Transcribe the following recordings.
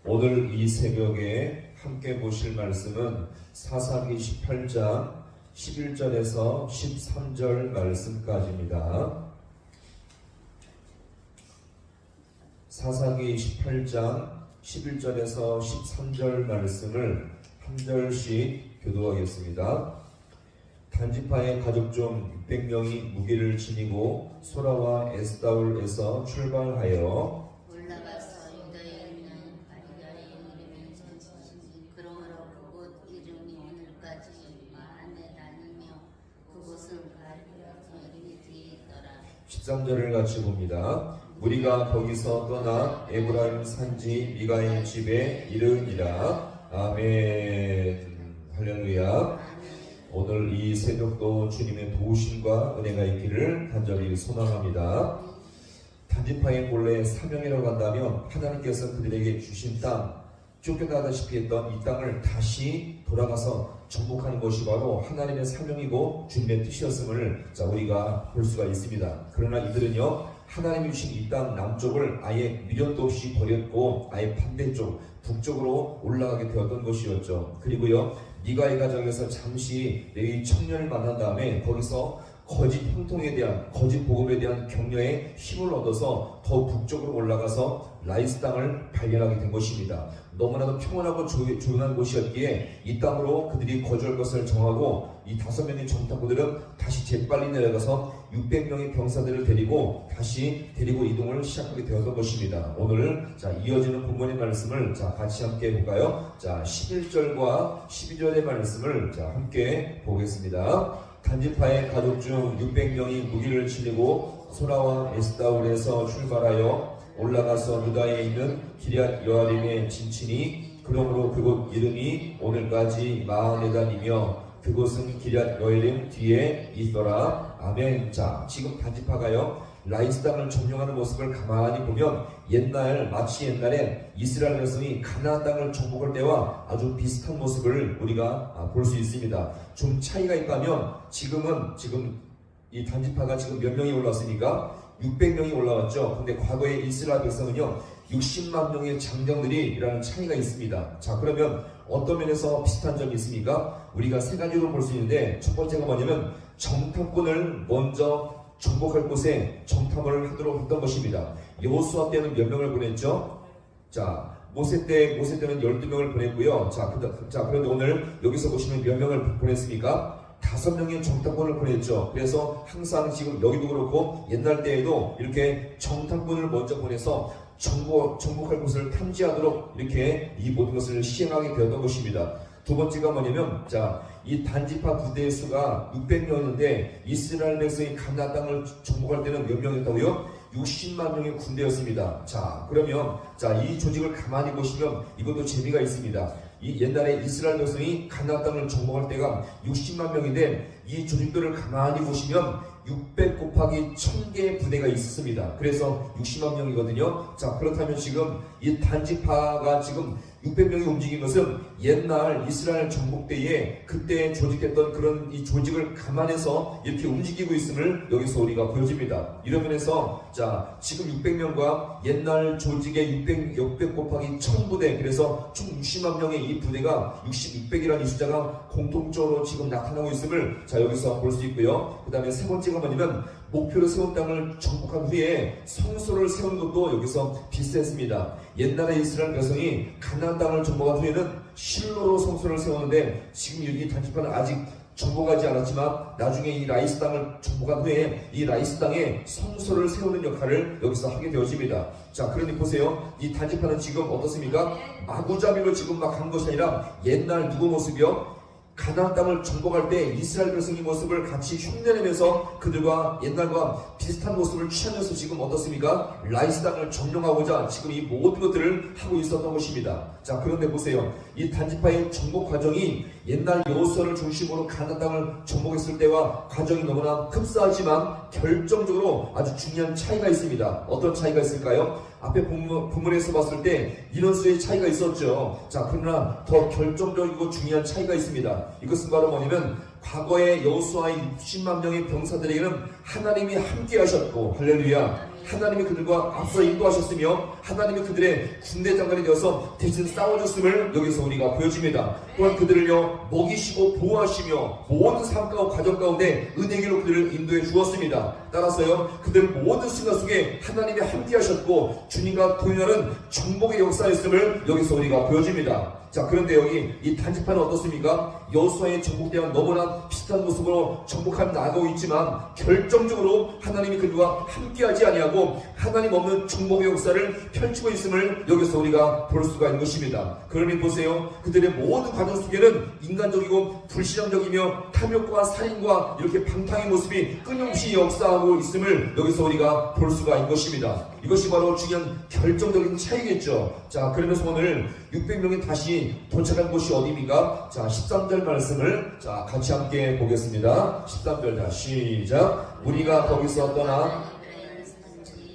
오늘 이 새벽에 함께 보실 말씀은 사사기 18장 11절에서 13절 말씀까지입니다. 사사기 18장 11절에서 13절 말씀을 한 절씩 교도하겠습니다. 단지파의 가족 중 600명이 무기를 지니고 소라와 에스다울에서 출발하여 올라가서 유다에 있는 바리갈에 이르면서 그러므로 그곳 이름이 오늘까지 마한에 다니며 그곳은 바리갈이 뒤에 있더라. 13절을 같이 봅니다. 우리가 거기서 떠나 에브라임 산지 미가의 집에 이르니라. 아멘. 할렐루야. 오늘 이 새벽도 주님의 도우심과 은혜가 있기를 간절히 소망합니다. 단지파의 본래 사명이라고 한다면 하나님께서 그들에게 주신 땅, 쫓겨나다시피 했던 이 땅을 다시 돌아가서 정복하는 것이 바로 하나님의 사명이고 주님의 뜻이었음을 우리가 볼 수가 있습니다. 그러나 이들은요, 하나님이 주신 이 땅 남쪽을 아예 미련도 없이 버렸고 아예 반대쪽 북쪽으로 올라가게 되었던 것이었죠. 그리고요, 미가의 가정에서 잠시 레위 청년을 만난 다음에 거기서 거짓 형통에 대한, 거짓 복음에 대한 격려에 힘을 얻어서 더 북쪽으로 올라가서 라이스 땅을 발견하게 된 것입니다. 너무나도 평온하고 조용한 곳이었기에 이 땅으로 그들이 거주할 것을 정하고 이 5명의 정탐꾼들은 다시 재빨리 내려가서 600명의 병사들을 데리고 다시 데리고 이동을 시작하게 되었던 것입니다. 오늘 이어지는 본문의 말씀을 같이 함께 볼까요? 11절과 12절의 말씀을 함께 보겠습니다. 단지파의 가족 중 600명이 무기를 지니고 소라와 에스다울에서 출발하여 올라가서 유다에 있는 기럇 여아림에 진치니 그러므로 그곳 이름이 오늘까지 마한에 다니며 그곳은 기럇 여아림 뒤에 있더라. 아멘. 지금 단지파가요, 라이스 땅을 점령하는 모습을 가만히 보면 마치 옛날에 이스라엘 백성이 가나안 땅을 정복할 때와 아주 비슷한 모습을 우리가 볼 수 있습니다. 좀 차이가 있다면 지금 이 단지파가 지금 몇 명이 올라왔습니까? 600명이 올라왔죠. 근데 과거에 이스라엘 백성은요 60만 명의 장정들이라는 차이가 있습니다. 그러면 어떤 면에서 비슷한 점이 있습니까? 우리가 세 가지로 볼 수 있는데, 첫 번째가 뭐냐면 정탐꾼을 먼저 정복할 곳에 정탐을 하도록 했던 것입니다. 여호수아 때는 몇 명을 보냈죠? 모세 때는 12명을 보냈고요. 그런데 오늘 여기서 보시면 몇 명을 보냈습니까? 5명의 정탐꾼을 보냈죠. 그래서 항상 지금 여기도 그렇고 옛날 때에도 이렇게 정탐꾼을 먼저 보내서 정복할 곳을 탐지하도록 이렇게 이 모든 것을 시행하게 되었던 것입니다. 두 번째가 뭐냐면, 이 단지파 부대의 수가 600명이었는데 이스라엘 백성이 가나안 땅을 정복할 때는 몇 명이었다고요? 60만 명의 군대였습니다. 그러면 이 조직을 가만히 보시면 이것도 재미가 있습니다. 이 옛날에 이스라엘 백성이 가나안 땅을 정복할 때가 60만 명인데 이 조직들을 가만히 보시면 600 곱하기 1000개의 부대가 있었습니다. 그래서 60만 명이거든요. 그렇다면 지금 이 단지파가 지금 600명이 움직인 것은 옛날 이스라엘 정복 때에 그때 조직했던 그런 이 조직을 감안해서 이렇게 움직이고 있음을 여기서 우리가 보여집니다. 이런 면에서 지금 600명과 옛날 조직의 600 곱하기 1000부대, 그래서 총 60만 명의 이 부대가 600이라는 이 숫자가 공통적으로 지금 나타나고 있음을 여기서 볼 수 있고요. 그 다음에 세 번째가 뭐냐면, 목표로 세운 땅을 정복한 후에 성소를 세운 것도 여기서 비슷했습니다. 옛날에 이스라엘 백성이 가나안 땅을 정복한 후에는 실로로 성소를 세웠는데 지금 여기 단지파는 아직 정복하지 않았지만 나중에 이 라이스 땅을 정복한 후에 이 라이스 땅에 성소를 세우는 역할을 여기서 하게 되어집니다. 그러니 보세요. 이 단지파는 지금 어떻습니까? 마구잡이로 지금 막 간 것이 아니라 옛날 누구 모습이요? 가나안 땅을 정복할 때 이스라엘 백성의 모습을 같이 흉내내면서 그들과 옛날과 비슷한 모습을 취하면서 지금 어떻습니까? 라이스 땅을 점령하고자 지금 이 모든 것들을 하고 있었던 것입니다. 그런데 보세요. 이 단지파의 정복 과정이 옛날 여호수아를 중심으로 가나안 땅을 정복했을 때와 과정이 너무나 흡사하지만 결정적으로 아주 중요한 차이가 있습니다. 어떤 차이가 있을까요? 앞에 본문에서 봤을 때 인원수의 차이가 있었죠. 그러나 더 결정적이고 중요한 차이가 있습니다. 이것은 바로 뭐냐면, 과거에 여호수아의 60만 명의 병사들에게는 하나님이 함께 하셨고, 할렐루야, 하나님이 그들과 앞서 인도하셨으며 하나님이 그들의 군대 장관이 되어서 대신 싸워줬음을 여기서 우리가 보여줍니다. 또한 그들을요 먹이시고 보호하시며 모든 삶과 과정 가운데 은혜기로 그들을 인도해 주었습니다. 따라서요 그들 모든 순간 속에 하나님이 함께 하셨고 주님과 동행하는 정복의 역사였음을 여기서 우리가 보여줍니다. 자, 그런데 여기 이 단지파는 어떻습니까? 여호수아의 정복대와 너무나 비슷한 모습으로 정복하며 나아가고 있지만 결정적으로 하나님이 그들과 함께하지 아니하고 하나님 없는 정복의 역사를 펼치고 있음을 여기서 우리가 볼 수가 있는 것입니다. 그러니 보세요. 그들의 모든 과정 속에는 인간적이고 불신앙적이며 탐욕과 살인과 이렇게 방탕의 모습이 끊임없이 역사하고 있음을 여기서 우리가 볼 수가 있는 것입니다. 이것이 바로 중요한 결정적인 차이겠죠. 자, 그러면서 오늘 600명이 다시 도착한 곳이 어디입니까? 자, 13절 말씀을 자 같이 함께 보겠습니다. 13절 다 시작. 우리가 거기서 떠나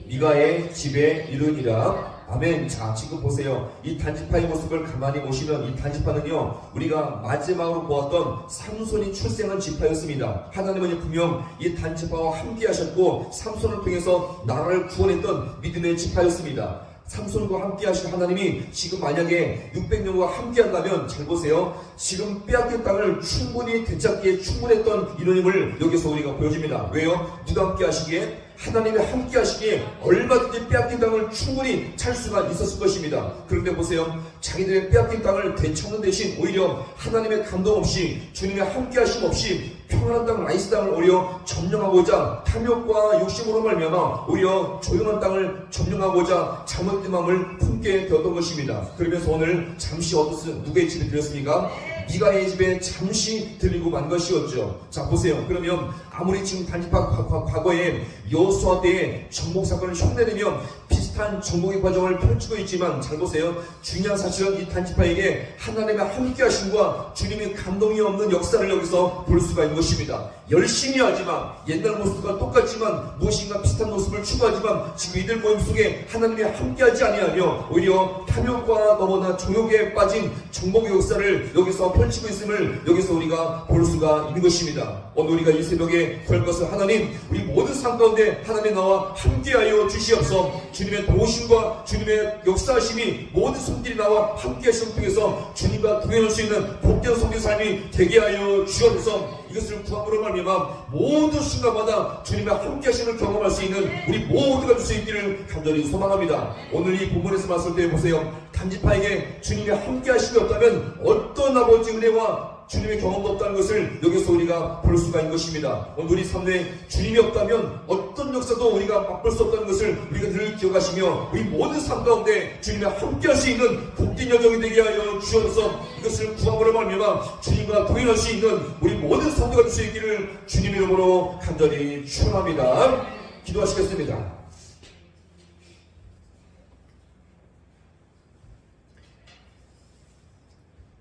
미가의 집에 이르니라. 아멘. 자, 지금 보세요. 이 단지파의 모습을 가만히 보시면 이 단지파는요 우리가 마지막으로 보았던 삼손이 출생한 지파였습니다. 하나님은 분명 이 단지파와 함께 하셨고 삼손을 통해서 나라를 구원했던 믿음의 지파였습니다. 삼손과 함께 하신 하나님이 지금 만약에 600명과 함께 한다면 잘 보세요. 지금 빼앗긴 땅을 충분히 되찾기에 충분했던 인원임을 여기서 우리가 보여줍니다. 왜요? 누가 함께 하시기에? 하나님이 함께 하시기에 얼마든지 빼앗긴 땅을 충분히 찰 수가 있었을 것입니다. 그런데 보세요. 자기들의 빼앗긴 땅을 되찾는 대신 오히려 하나님의 감동 없이 주님의 함께 하심 없이 평안한 땅 라이스 땅을 오히려 점령하고자 탐욕과 욕심으로 말미암아 오히려 조용한 땅을 점령하고자 잘못된 마음을 품게 되었던 것입니다. 그러면서 오늘 잠시 누구의 집에 들렸습니까? 미가의 집에 잠시 들리고 만 것이었죠. 자, 보세요. 그러면 아무리 지금 단지파 과거에 여호수아 때의 정복 사건을 흉내내며 비슷한 정복의 과정을 펼치고 있지만 잘 보세요. 중요한 사실은 이 단지파에게 하나님의 함께 하심과 주님의 감동이 없는 역사를 여기서 볼 수가 있는 것입니다. 열심히 하지만 옛날 모습과 똑같지만 무엇인가 비슷한 모습을 추구하지만 지금 이들 모임 속에 하나님이 함께하지 아니하며 오히려 탐욕과 너무나 종욕에 빠진 정복의 역사를 여기서 펼치고 있음을 여기서 우리가 볼 수가 있는 것입니다. 오늘 우리가 이 새벽에 구할 것은 하나님 우리 모든 삶 가운데 하나님의 나와 함께하여 주시옵소서. 주님의 도우심과 주님의 역사하심이 모든 손길이 나와 함께하심을 통해서 주님과 동행할 수 있는 복된 성교 삶이 되게 하여 주옵소서. 이것을 구함으로 말미암아 모든 순간마다 주님의 함께하심을 경험할 수 있는 우리 모두가 될 수 있기를 간절히 소망합니다. 오늘 이 본문에서 봤을 때 보세요. 단지파에게 주님의 함께하심이 없다면 어떤 아버지 은혜와 주님의 경험도 없다는 것을 여기서 우리가 볼 수가 있는 것입니다. 오늘 우리 삶에 주님이 없다면 어떤 역사도 우리가 맛볼 수 없다는 것을 우리가 늘 기억하시며 우리 모든 삶 가운데 주님과 함께할 수 있는 복된 여정이 되게 하여 주셔서 이것을 구함으로 말미암아 주님과 동행할 수 있는 우리 모든 성도가 될 수 있기를 주님 이름으로 간절히 축원합니다. 기도하시겠습니다.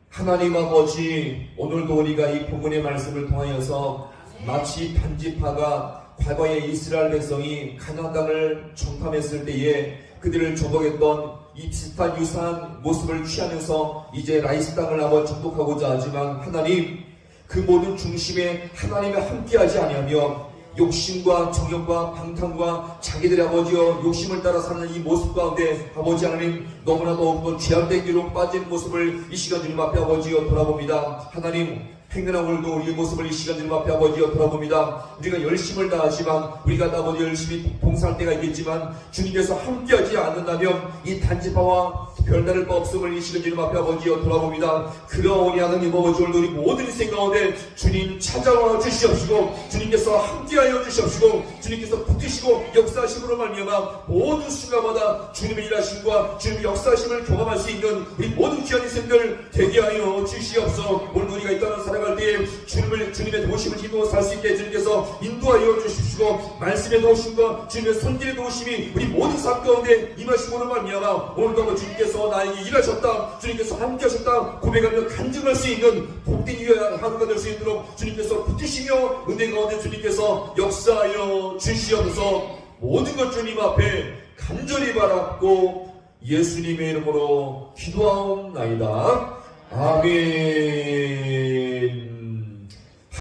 하나님 아버지, 오늘도 우리가 이 본문의 말씀을 통하여서 마치 단지파가 과거의 이스라엘 백성이 가나안 땅을 정탐했을 때에 그들을 정복했던 이 비슷한 유사한 모습을 취하면서 이제 라이스 땅을 아버지 정복하고자 하지만 하나님 그 모든 중심에 하나님이 함께하지 아니하며 욕심과 정욕과 방탕과 자기들의 아버지여 욕심을 따라 사는 이 모습 가운데 아버지 하나님 너무나도 없고 죄악된 길로 빠진 모습을 이 시간 주님 앞에 아버지여 돌아봅니다. 하나님 행여나 오늘도 우리의 모습을 이 시간 주님 앞에 아버지여 돌아봅니다. 우리가 열심을 다하지만 우리가 아버지 열심히 봉사할 때가 있겠지만 주님께서 함께하지 않는다면 이 단지파와 별다를 바 없음을 이 시간 주님 앞에 아버지여 돌아봅니다. 그러오니 하나님 아버지 오늘도 우리 모든 인생 가운데 주님 찾아와 주시옵시고 주님께서 함께하여 주시옵시고 주님께서 붙으시고 역사하심으로 말미암아 모든 순간마다 주님의 일하심과 주님의 역사하심을 경험할 수 있는 우리 모든 귀한 인생들 되게 하여 주시옵소서. 오늘 우리가 이 땅을 살아갈 때에 주님의 도우심을 힘으로 살 수 있게 주님께서 인도하여 주십시고 말씀의 도우심과 주님의 손길의 도우심이 우리 모든 삶 가운데 임하심으로 말미암아 오늘도 주님께서 나에게 일하셨다 주님께서 함께 하셨다 고백하며 간증할 수 있는 복된 하루가 될 수 있도록 주님께서 붙으시며 은혜 가운데 주님께서 역사하여 주시옵소서. 모든 것 주님 앞에 간절히 바랍고 예수님의 이름으로 기도하옵나이다. 아멘.